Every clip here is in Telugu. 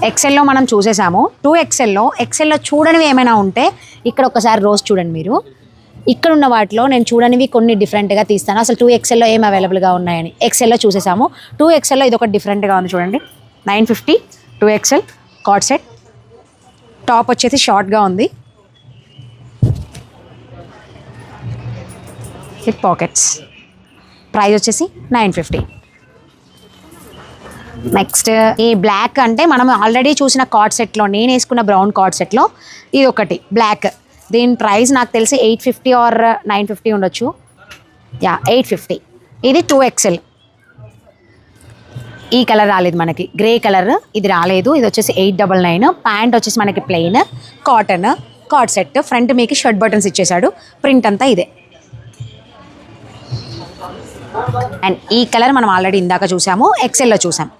ఎక్సెల్లో మనం చూసేసాము. 2XLలో ఎక్సెల్లో చూడనివి ఏమైనా ఉంటే ఇక్కడ ఒకసారి రోజ్ చూడండి మీరు. ఇక్కడ ఉన్న వాటిలో నేను చూడనివి కొన్ని డిఫరెంట్గా తీస్తాను. అసలు 2XLలో ఏం అవైలబుల్గా ఉన్నాయని ఎక్సెల్లో చూసేసాము. 2XLలో ఇది ఒకటి డిఫరెంట్గా ఉంది చూడండి. 950 2XL కార్డ్ సెట్. టాప్ వచ్చేసి షార్ట్గా ఉంది విత్ పాకెట్స్. ప్రైస్ వచ్చేసి 950. నెక్స్ట్ ఈ బ్లాక్ అంటే మనం ఆల్రెడీ చూసిన కార్డ్ సెట్లో, నేను వేసుకున్న బ్రౌన్ కార్డ్ సెట్లో ఇది ఒకటి బ్లాక్. దీని ప్రైస్ నాకు తెలిసి 850 ఆర్ 950 ఉండొచ్చు. 850. ఇది 2XL. ఈ కలర్ రాలేదు మనకి, గ్రే కలర్ ఇది రాలేదు. ఇది వచ్చేసి 899. ప్యాంట్ వచ్చేసి మనకి plain cotton card set. Front మీకు షర్ట్ బటన్స్ ఇచ్చేసాడు. ప్రింట్ అంతా ఇదే. అండ్ ఈ కలర్ మనం ఆల్రెడీ ఇందాక చూసాము, ఎక్సెల్లో చూసాము.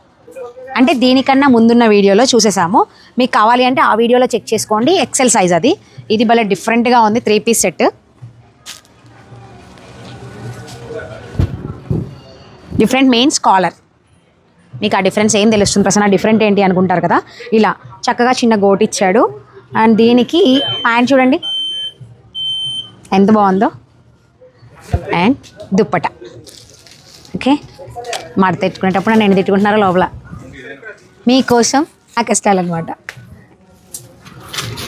అంటే దీనికన్నా ముందున్న వీడియోలో చూసేసాము. మీకు కావాలి అంటే ఆ వీడియోలో చెక్ చేసుకోండి. ఎక్సెల్ సైజ్ అది. ఇది భలే డిఫరెంట్గా ఉంది. 3 piece set. Different mains collar. మీకు ఆ డిఫరెన్స్ ఏం తెలుస్తుంది ప్రసన్న? డిఫరెంట్ ఏంటి అనుకుంటారు కదా. ఇలా చక్కగా చిన్న గోట్ ఇచ్చాడు. అండ్ దీనికి ప్యాంట్ చూడండి ఎంత బాగుందో. అండ్ దుప్పట. ఓకే, మాట తెచ్చుకునేటప్పుడు నేను తిట్టుకుంటున్నారా లోపల మీకోసం ఆ కష్టాలు అనమాట.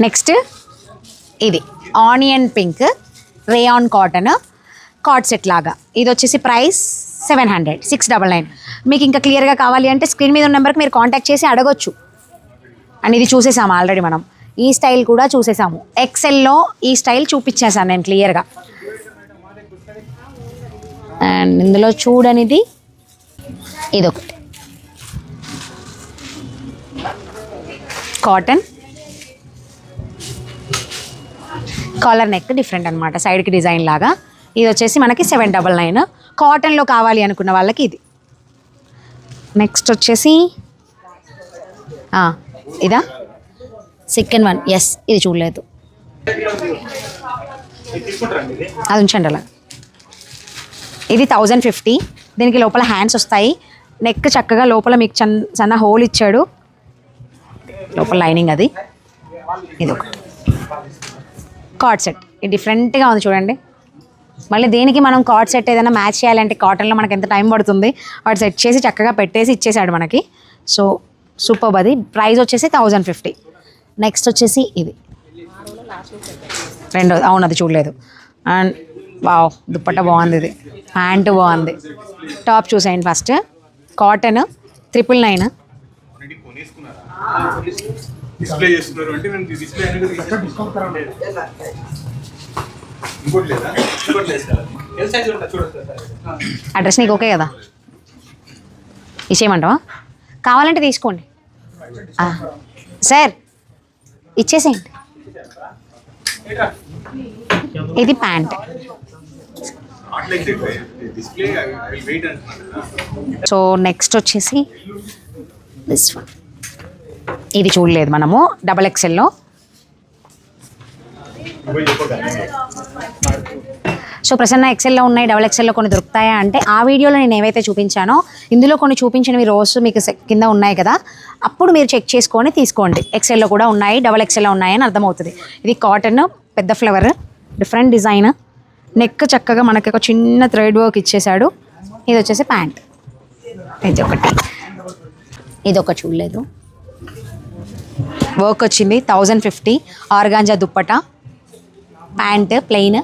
నెక్స్ట్ ఇది onion pink rayon cotton card set లాగా. ఇది వచ్చేసి ప్రైస్ 700 699. మీకు ఇంకా క్లియర్గా కావాలి అంటే స్క్రీన్ మీద ఉన్న నెంబర్కి మీరు కాంటాక్ట్ చేసి అడగొచ్చు. అండ్ ఇది చూసేసాము ఆల్రెడీ మనం. ఈ స్టైల్ కూడా చూసేసాము. ఎక్సెల్లో ఈ స్టైల్ చూపించేసాను నేను క్లియర్గా. అండ్ ఇందులో చూడనిది ఇదొకటి కాటన్ కాలర్ నెక్ డిఫరెంట్ అనమాట, సైడ్కి డిజైన్ లాగా. ఇది వచ్చేసి మనకి 799. కాటన్లో కావాలి అనుకున్న వాళ్ళకి ఇది. నెక్స్ట్ వచ్చేసి ఇదా సెకండ్ వన్. ఎస్, ఇది చూడలేదు, అది ఉంచండి అలా. ఇది 1050. దీనికి లోపల హ్యాండ్స్ వస్తాయి. నెక్ చక్కగా లోపల మీకు సన్న హోల్ ఇచ్చాడు. లోపల లైనింగ్ అది. ఇది ఒక కార్డ్ సెట్. ఇది డిఫరెంట్గా ఉంది చూడండి. మళ్ళీ దీనికి మనం కార్డ్ సెట్ ఏదైనా మ్యాచ్ చేయాలంటే కాటన్లో మనకి ఎంత టైం పడుతుంది. వాడు సెట్ చేసి చక్కగా పెట్టేసి ఇచ్చేసాడు మనకి. So super. అది ప్రైస్ వచ్చేసి 1050. నెక్స్ట్ వచ్చేసి ఇది రెండోది. అవును, అది చూడలేదు. అండ్ వావ్, దుప్పట్ట బాగుంది. ఇది ప్యాంటు బాగుంది. టాప్ చూసేయండి ఫస్ట్. కాటన్ 999. అడ్రస్ నీకు ఓకే కదా? ఇచ్చేయమంటావా? కావాలంటే తీసుకోండి సార్, ఇచ్చేసేయండి. ఇది ప్యాంట్. సో నెక్స్ట్ వచ్చేసి దిస్ వన్. ఇది చూడలేదు మనము. XXLలో. సో ప్రసన్న ఎక్సెల్లో ఉన్నాయి, XXLలో కొన్ని దొరుకుతాయా అంటే ఆ వీడియోలో నేను ఏవైతే చూపించానో ఇందులో కొన్ని చూపించినవి రోస్ మీకు కింద ఉన్నాయి కదా, అప్పుడు మీరు చెక్ చేసుకొని తీసుకోండి. ఎక్సెల్లో కూడా ఉన్నాయి, XXLలో ఉన్నాయని అర్థమవుతుంది. ఇది కాటన్ పెద్ద ఫ్లవర్, డిఫరెంట్ డిజైన్. నెక్ చక్కగా మనకి ఒక చిన్న థ్రెడ్ వర్క్ ఇచ్చేసాడు. ఇది వచ్చేసి ప్యాంట్. ఇది ఒకటి. ఇది ఒక చూడలేదు. వర్క్ వచ్చింది 1050. Organza dupatta, pant plain.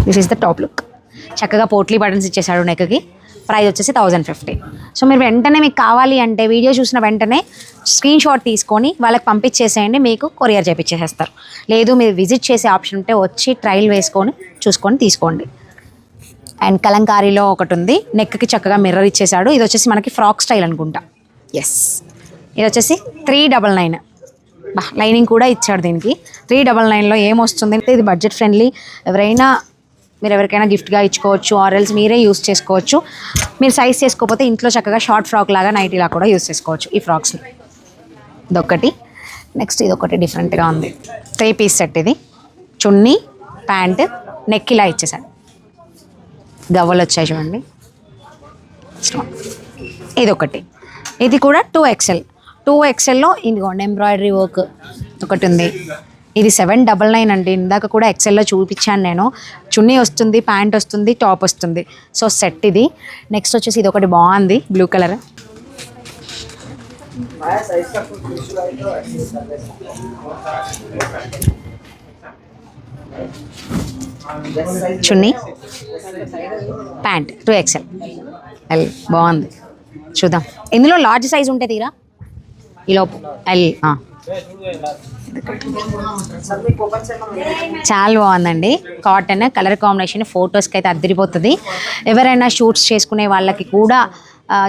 This is the top look. చక్కగా పోట్లీ బటన్స్ ఇచ్చేసాడు నెక్కి. ప్రైస్ వచ్చేసి 1050. సో మీరు వెంటనే మీకు కావాలి అంటే వీడియో చూసిన వెంటనే స్క్రీన్ షాట్ తీసుకొని వాళ్ళకి పంపించేసేయండి, మీకు కొరియర్ చేయించేసేస్తారు. లేదు మీరు విజిట్ చేసే ఆప్షన్ ఉంటే వచ్చి ట్రయల్ వేసుకొని చూసుకొని తీసుకోండి. అండ్ కలంకారీలో ఒకటి ఉంది, నెక్కి చక్కగా మిర్రర్ ఇచ్చేసాడు. ఇది వచ్చేసి మనకి ఫ్రాక్ స్టైల్ అనుకుంటా. ఎస్, ఇది వచ్చేసి 399. లైనింగ్ కూడా ఇచ్చాడు దీనికి. 399లో ఏమొస్తుంది అంటే ఇది బడ్జెట్ ఫ్రెండ్లీ. మీరు ఎవరికైనా గిఫ్ట్గా ఇచ్చుకోవచ్చు, ఆర్ఎల్స్ మీరే యూస్ చేసుకోవచ్చు. మీరు సైజ్ చేసుకోకపోతే ఇంట్లో చక్కగా షార్ట్ ఫ్రాక్ లాగా నైటీలా కూడా యూస్ చేసుకోవచ్చు ఈ ఫ్రాక్స్ని. ఇదొకటి. నెక్స్ట్ ఇది ఒకటి డిఫరెంట్గా ఉంది. 3 పీస్ సెట్. ఇది చున్నీ, ప్యాంట్, నెక్ ఇలా ఇచ్చేసాడు. గవ్వలు వచ్చాయి చూడండి. ఇదొకటి. ఇది కూడా 2XL ఇదిగోండి ఎంబ్రాయిడరీ వర్క్ ఒకటి ఉంది. ఇది 799 అండి. ఇందాక కూడా ఎక్సెల్లో చూపించాను నేను. చున్నీ వస్తుంది, ప్యాంట్ వస్తుంది, టాప్ వస్తుంది. సో సెట్ ఇది. నెక్స్ట్ వచ్చేసి ఇది ఒకటి బాగుంది బ్లూ కలర్. చున్నీ ప్యాంట్ 2XL బాగుంది. చూద్దాం, ఇందులో లార్జ్ సైజ్ ఉంటే తీరా ఈలోపు ఎల్. చాలా బాగుందండి. కాటన్ కలర్ కాంబినేషన్ ఫొటోస్కి అయితే అద్దరిపోతుంది. ఎవరైనా షూట్స్ చేసుకునే వాళ్ళకి కూడా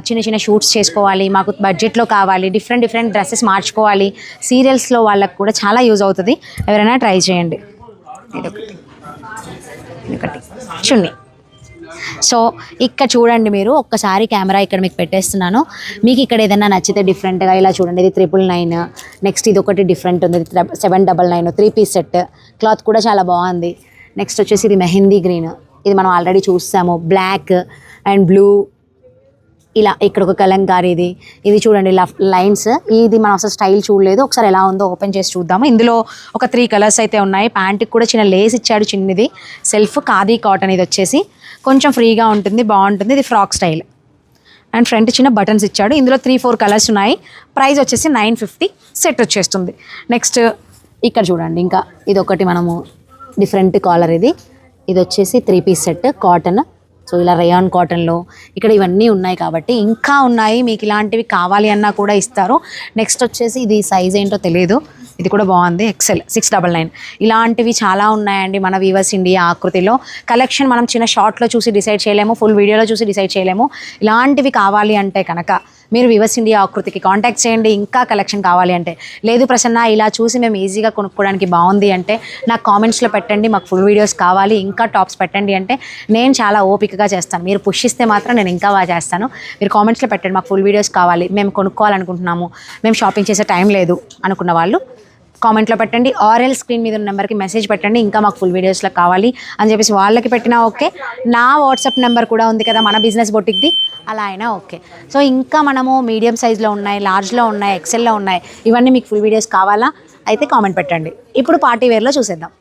చిన్న చిన్న షూట్స్ చేసుకోవాలి, మాకు బడ్జెట్లో కావాలి, డిఫరెంట్ డ్రెస్సెస్ మార్చుకోవాలి, సీరియల్స్లో వాళ్ళకి కూడా చాలా యూజ్ అవుతుంది. ఎవరైనా ట్రై చేయండి. ఇదొకటి చున్నీ. సో ఇక్కడ చూడండి, మీరు ఒక్కసారి కెమెరా ఇక్కడ మీకు పెట్టేస్తున్నాను. మీకు ఇక్కడ ఏదైనా నచ్చితే డిఫరెంట్గా ఇలా చూడండి. ఇది 999. నెక్స్ట్ ఇది ఒకటి డిఫరెంట్ ఉంది, 799 3 పీస్ సెట్. క్లాత్ కూడా చాలా బాగుంది. నెక్స్ట్ వచ్చేసి ఇది మెహందీ గ్రీన్. ఇది మనం ఆల్రెడీ చూసాము. బ్లాక్ అండ్ బ్లూ ఇలా ఇక్కడ ఒక కలంకారీ. ఇది చూడండి లైన్స్. ఇది మనం అసలు స్టైల్ చూడలేదు. ఒకసారి ఎలా ఉందో ఓపెన్ చేసి చూద్దాము. ఇందులో ఒక 3 కలర్స్ అయితే ఉన్నాయి. ప్యాంట్కి కూడా చిన్న లేస్ ఇచ్చాడు, చిన్నది సెల్ఫ్ ఖాదీ కాటన్. ఇది వచ్చేసి కొంచెం ఫ్రీగా ఉంటుంది, బాగుంటుంది. ఇది ఫ్రాక్ స్టైల్ అండ్ ఫ్రంట్ చిన్న బటన్స్ ఇచ్చాడు. ఇందులో 3-4 కలర్స్ ఉన్నాయి. ప్రైస్ వచ్చేసి 950 సెట్ వచ్చేస్తుంది. నెక్స్ట్ ఇక్కడ చూడండి, ఇంకా ఇది ఒకటి మనము డిఫరెంట్ కాలర్. ఇది వచ్చేసి 3 పీస్ సెట్ కాటన్. సో ఇలా రయాన్ కాటన్లో ఇక్కడ ఇవన్నీ ఉన్నాయి కాబట్టి ఇంకా ఉన్నాయి. మీకు ఇలాంటివి కావాలి అన్నా కూడా ఇస్తారు. నెక్స్ట్ వచ్చేసి ఇది సైజ్ ఏంటో తెలియదు. ఇది కూడా బాగుంది, XL 699. ఇలాంటివి చాలా ఉన్నాయండి మన వీవర్స్ ఇండియా ఆకృతిలో. కలెక్షన్ మనం చిన్న షార్ట్లో చూసి డిసైడ్ చేయలేము, ఫుల్ వీడియోలో చూసి డిసైడ్ చేయలేము. ఇలాంటివి కావాలి అంటే కనుక మీరు వీవర్స్ ఇండియా ఆకృతికి కాంటాక్ట్ చేయండి. ఇంకా కలెక్షన్ కావాలి అంటే, లేదు ప్రసన్న ఇలా చూసి మేము ఈజీగా కొనుక్కోవడానికి బాగుంది అంటే నాకు కామెంట్స్లో పెట్టండి, మాకు ఫుల్ వీడియోస్ కావాలి, ఇంకా టాప్స్ పెట్టండి అంటే నేను చాలా ఓపికగా చేస్తాను. మీరు పుష్ ఇస్తే మాత్రం నేను ఇంకా బాగా చేస్తాను. మీరు కామెంట్స్లో పెట్టండి, మాకు ఫుల్ వీడియోస్ కావాలి, మేము కొనుక్కోవాలనుకుంటున్నాము, మేము షాపింగ్ చేసే టైం లేదు అనుకున్న వాళ్ళు కామెంట్లో పెట్టండి. ఆర్ఎల్ స్క్రీన్ మీద ఉన్న నెంబర్కి మెసేజ్ పెట్టండి, ఇంకా మాకు ఫుల్ వీడియోస్లో కావాలి అని చెప్పేసి వాళ్ళకి పెట్టినా ఓకే. నా వాట్సాప్ నెంబర్ కూడా ఉంది కదా మన బిజినెస్ బొటిక్ది, అలా అయినా ఓకే. సో ఇంకా మనము మీడియం సైజ్లో ఉన్నాయి, లార్జ్లో ఉన్నాయి, XLలో ఉన్నాయి. ఇవన్నీ మీకు ఫుల్ వీడియోస్ కావాలా అయితే కామెంట్ పెట్టండి. ఇప్పుడు పార్టీ వేర్లో చూసేద్దాం.